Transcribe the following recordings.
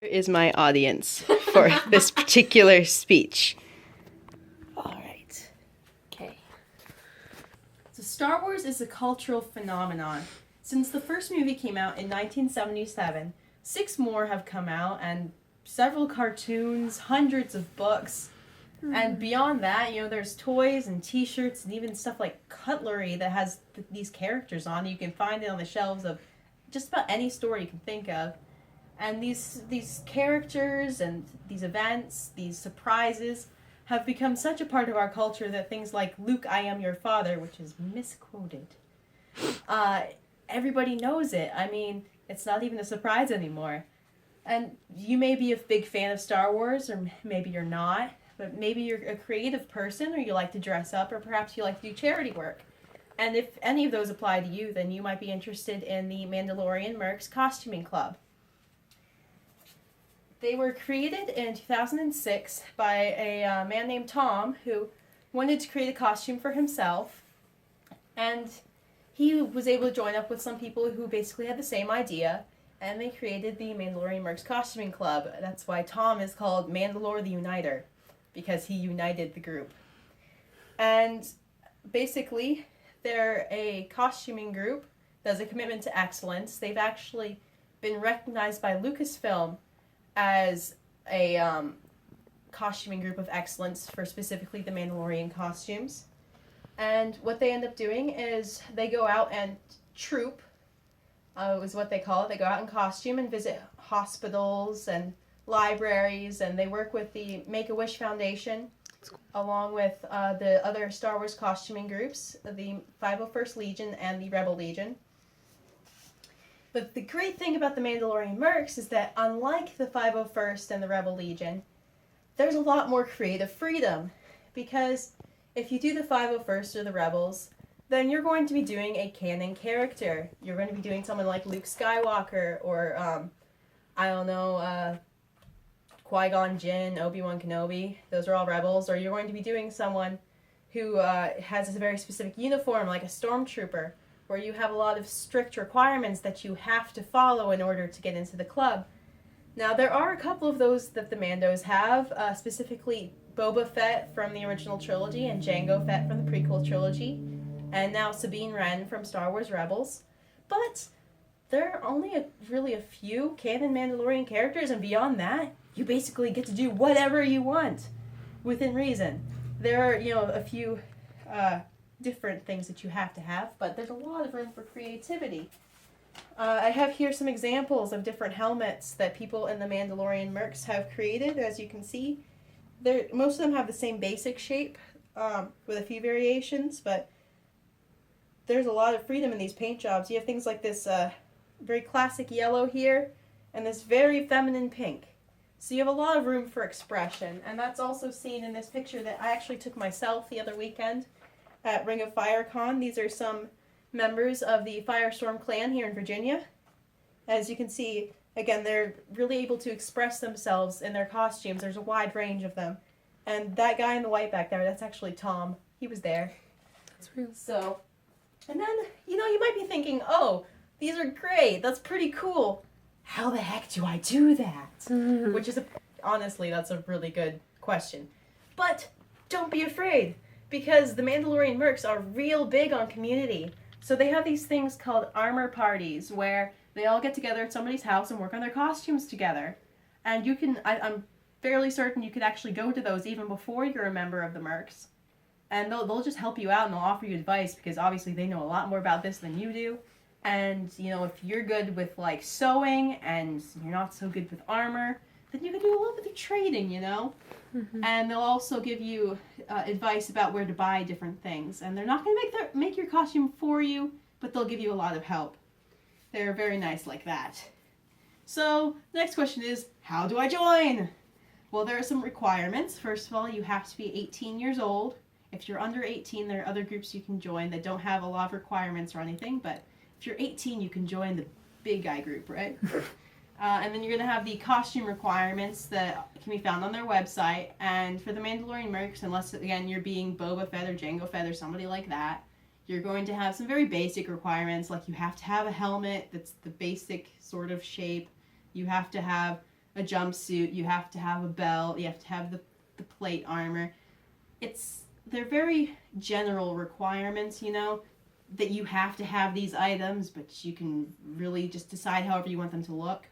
Is my audience for this particular speech. All right. Okay. So Star Wars is a cultural phenomenon. Since the first movie came out in 1977, 6 more have come out, and several cartoons, hundreds of books. And beyond that, there's toys and t-shirts and even stuff like cutlery that has these characters on. You can find it on the shelves of just about any store you can think of. And these characters and these events, these surprises, have become such a part of our culture that things like Luke, I am your father, which is misquoted, everybody knows it. I mean, it's not even a surprise anymore. And you may be a big fan of Star Wars, or maybe you're not, but maybe you're a creative person, or you like to dress up, or perhaps you like to do charity work. And if any of those apply to you, then you might be interested in the Mandalorian Mercs Costuming Club. They were created in 2006 by a man named Tom who wanted to create a costume for himself, and he was able to join up with some people who basically had the same idea, and they created the Mandalorian Mercs Costuming Club. That's why Tom is called Mandalore the Uniter, because he united the group. And basically, they're a costuming group that has a commitment to excellence. They've actually been recognized by Lucasfilm as a costuming group of excellence for specifically the Mandalorian costumes. And what they end up doing is they go out and troop, is what they call it. They go out in costume and visit hospitals and libraries, and they work with the Make-A-Wish Foundation, along with the other Star Wars costuming groups, the 501st Legion and the Rebel Legion. But the great thing about the Mandalorian Mercs is that unlike the 501st and the Rebel Legion, there's a lot more creative freedom. Because if you do the 501st or the Rebels, then you're going to be doing a canon character. You're going to be doing someone like Luke Skywalker or, Qui-Gon Jinn, Obi-Wan Kenobi. Those are all Rebels. Or you're going to be doing someone who has a very specific uniform, like a stormtrooper, where you have a lot of strict requirements that you have to follow in order to get into the club. Now, there are a couple of those that the Mandos have, specifically Boba Fett from the original trilogy and Jango Fett from the prequel trilogy, and now Sabine Wren from Star Wars Rebels. But there are only really a few canon Mandalorian characters, and beyond that, you basically get to do whatever you want, within reason. There are, a few different things that you have to have, but there's a lot of room for creativity. I have here some examples of different helmets that people in the Mandalorian Mercs have created. As you can see, most of them have the same basic shape, with a few variations, but there's a lot of freedom in these paint jobs. You have things like this very classic yellow here, and this very feminine pink. So you have a lot of room for expression, and that's also seen in this picture that I actually took myself the other weekend at Ring of Fire Con. These are some members of the Firestorm clan here in Virginia. As you can see, again, they're really able to express themselves in their costumes. There's a wide range of them. And that guy in the white back there, that's actually Tom. He was there. That's real. So, and then, you might be thinking, oh, these are great. That's pretty cool. How the heck do I do that? Which is, honestly, that's a really good question. But don't be afraid, because the Mandalorian Mercs are real big on community. So they have these things called armor parties, where they all get together at somebody's house and work on their costumes together. And you can, I'm fairly certain you could actually go to those even before you're a member of the Mercs. And they'll just help you out and they'll offer you advice, because obviously they know a lot more about this than you do. And, if you're good with, sewing and you're not so good with armor, then you can do a little bit of trading, Mm-hmm. And they'll also give you advice about where to buy different things. And they're not going to make your costume for you, but they'll give you a lot of help. They're very nice like that. So, the next question is, how do I join? Well, there are some requirements. First of all, you have to be 18 years old. If you're under 18, there are other groups you can join that don't have a lot of requirements or anything, but if you're 18, you can join the big guy group, right? And then you're going to have the costume requirements that can be found on their website. And for the Mandalorian Mercs, unless, again, you're being Boba Fett or Jango Fett or somebody like that, you're going to have some very basic requirements, like you have to have a helmet that's the basic sort of shape. You have to have a jumpsuit, you have to have a belt, you have to have the plate armor. They're very general requirements, you know, that you have to have these items, but you can really just decide however you want them to look.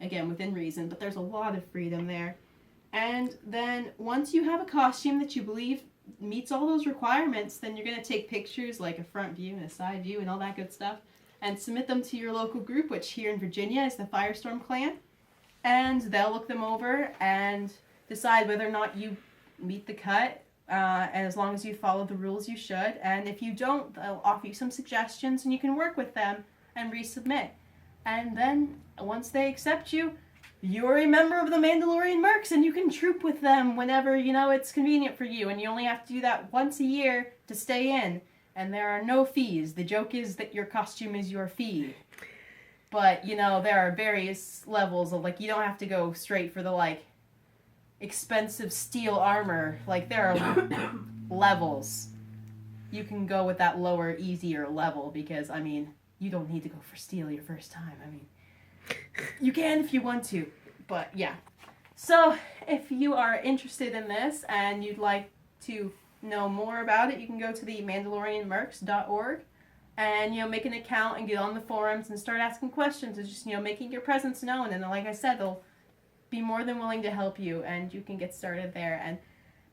Again, within reason, but there's a lot of freedom there. And then once you have a costume that you believe meets all those requirements, then you're going to take pictures like a front view and a side view and all that good stuff and submit them to your local group, which here in Virginia is the Firestorm Clan. And they'll look them over and decide whether or not you meet the cut. And as long as you follow the rules, you should. And if you don't, they'll offer you some suggestions and you can work with them and resubmit. And then once they accept you, you're a member of the Mandalorian Mercs and you can troop with them whenever, you know, it's convenient for you. And you only have to do that once a year to stay in. And there are no fees. The joke is that your costume is your fee. But, you know, there are various levels of, like, you don't have to go straight for the, like, expensive steel armor. Like, there are levels. You can go with that lower, easier level because, I mean, you don't need to go for steel your first time. I mean, you can if you want to, but yeah. So, if you are interested in this and you'd like to know more about it, you can go to the mandalorianmercs.org and, you know, make an account and get on the forums and start asking questions and just, you know, making your presence known. And like I said, they'll be more than willing to help you and you can get started there. And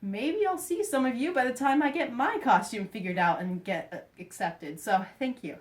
maybe I'll see some of you by the time I get my costume figured out and get accepted. So, thank you.